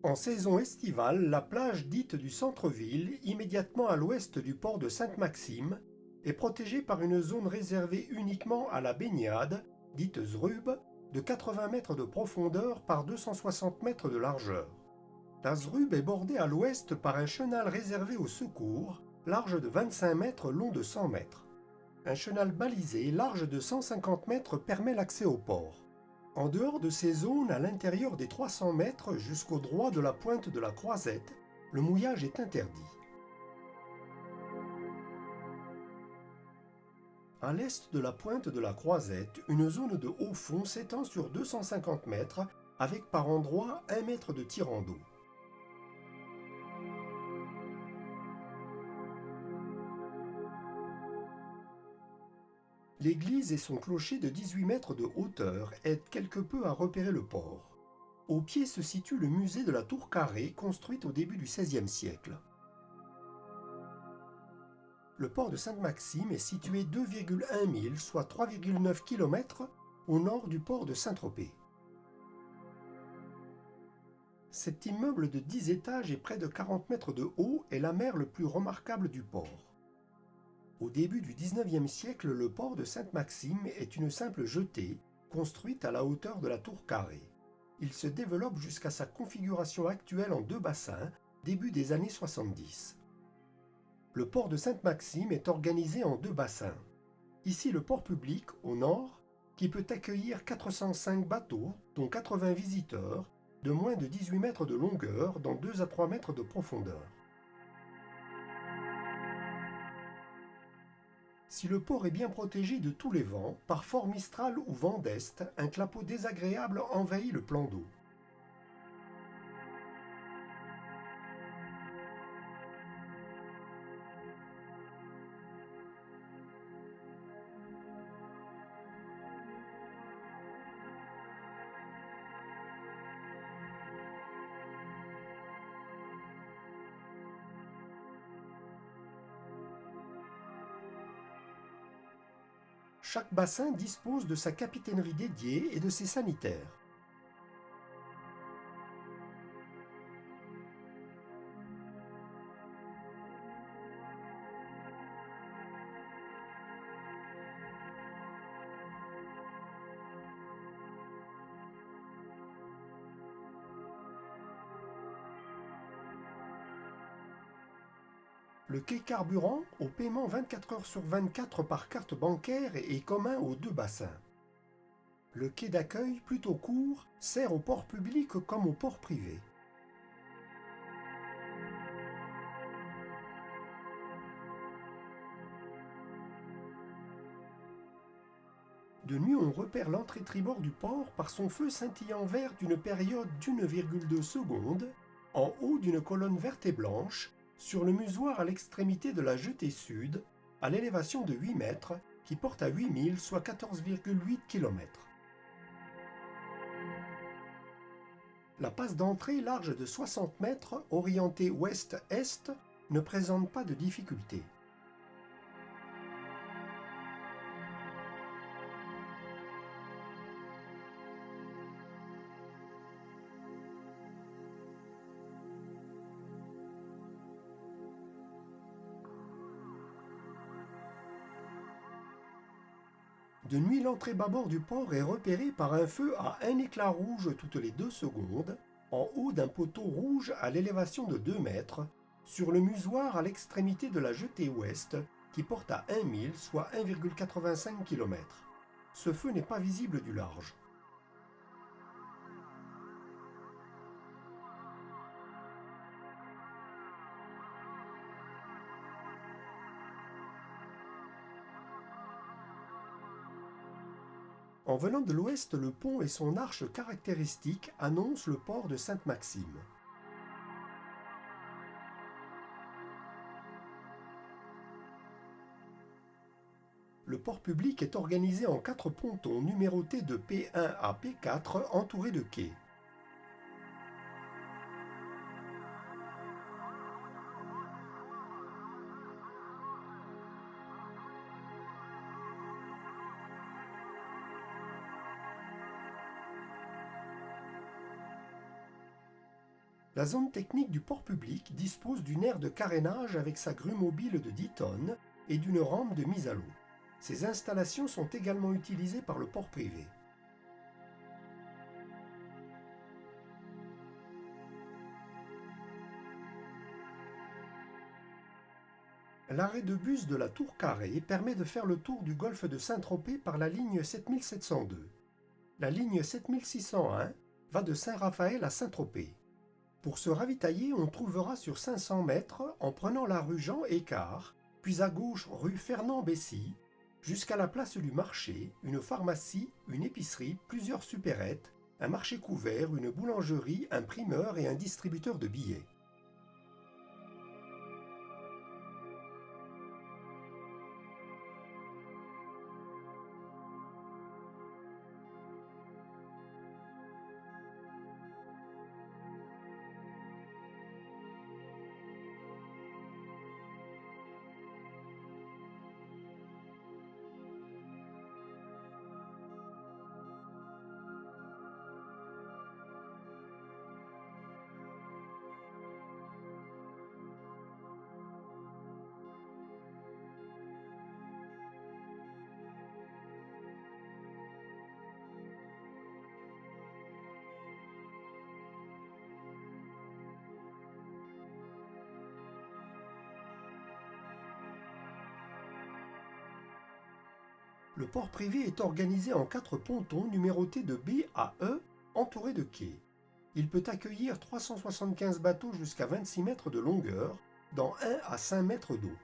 En saison estivale, la plage dite du centre-ville, immédiatement à l'ouest du port de Sainte-Maxime, est protégée par une zone réservée uniquement à la baignade, dite Zrub, de 80 mètres de profondeur par 260 mètres de largeur. La Zrub est bordée à l'ouest par un chenal réservé au secours, large de 25 mètres, long de 100 mètres. Un chenal balisé, large de 150 mètres, permet l'accès au port. En dehors de ces zones, à l'intérieur des 300 mètres jusqu'au droit de la pointe de la Croisette, le mouillage est interdit. À l'est de la pointe de la Croisette, une zone de haut fond s'étend sur 250 mètres avec par endroits 1 mètre de tirant d'eau. L'église et son clocher de 18 mètres de hauteur aident quelque peu à repérer le port. Au pied se situe le musée de la Tour Carrée, construite au début du XVIe siècle. Le port de Sainte-Maxime est situé 2,1 milles, soit 3,9 km, au nord du port de Saint-Tropez. Cet immeuble de 10 étages et près de 40 mètres de haut est la mer le plus remarquable du port. Au début du XIXe siècle, le port de Sainte-Maxime est une simple jetée construite à la hauteur de la Tour Carrée. Il se développe jusqu'à sa configuration actuelle en 2 bassins, début des années 70. Le port de Sainte-Maxime est organisé en 2 bassins. Ici le port public, au nord, qui peut accueillir 405 bateaux, dont 80 visiteurs, de moins de 18 mètres de longueur, dans 2 à 3 mètres de profondeur. Si le port est bien protégé de tous les vents, par fort mistral ou vent d'est, un clapot désagréable envahit le plan d'eau. Chaque bassin dispose de sa capitainerie dédiée et de ses sanitaires. Le quai carburant, au paiement 24 heures sur 24 par carte bancaire, est commun aux 2 bassins. Le quai d'accueil, plutôt court, sert au port public comme au port privé. De nuit, on repère l'entrée tribord du port par son feu scintillant vert d'une période d'1,2 seconde, en haut d'une colonne verte et blanche, sur le musoir à l'extrémité de la jetée sud, à l'élévation de 8 mètres, qui porte à 8 milles, soit 14,8 km. La passe d'entrée, large de 60 mètres, orientée ouest-est, ne présente pas de difficulté. De nuit, l'entrée bâbord du port est repérée par un feu à un éclat rouge toutes les 2 secondes, en haut d'un poteau rouge à l'élévation de 2 mètres, sur le musoir à l'extrémité de la jetée ouest, qui porte à 1 mille, soit 1,85 km. Ce feu n'est pas visible du large. En venant de l'ouest, le pont et son arche caractéristique annoncent le port de Sainte-Maxime. Le port public est organisé en 4 pontons numérotés de P1 à P4 entourés de quais. La zone technique du port public dispose d'une aire de carénage avec sa grue mobile de 10 tonnes et d'une rampe de mise à l'eau. Ces installations sont également utilisées par le port privé. L'arrêt de bus de la Tour Carré permet de faire le tour du golfe de Saint-Tropez par la ligne 7702. La ligne 7601 va de Saint-Raphaël à Saint-Tropez. Pour se ravitailler, on trouvera sur 500 mètres, en prenant la rue Jean-Écart, puis à gauche rue Fernand-Bessy, jusqu'à la place du marché, une pharmacie, une épicerie, plusieurs supérettes, un marché couvert, une boulangerie, un primeur et un distributeur de billets. Le port privé est organisé en 4 pontons numérotés de B à E, entourés de quais. Il peut accueillir 375 bateaux jusqu'à 26 mètres de longueur, dans 1 à 5 mètres d'eau.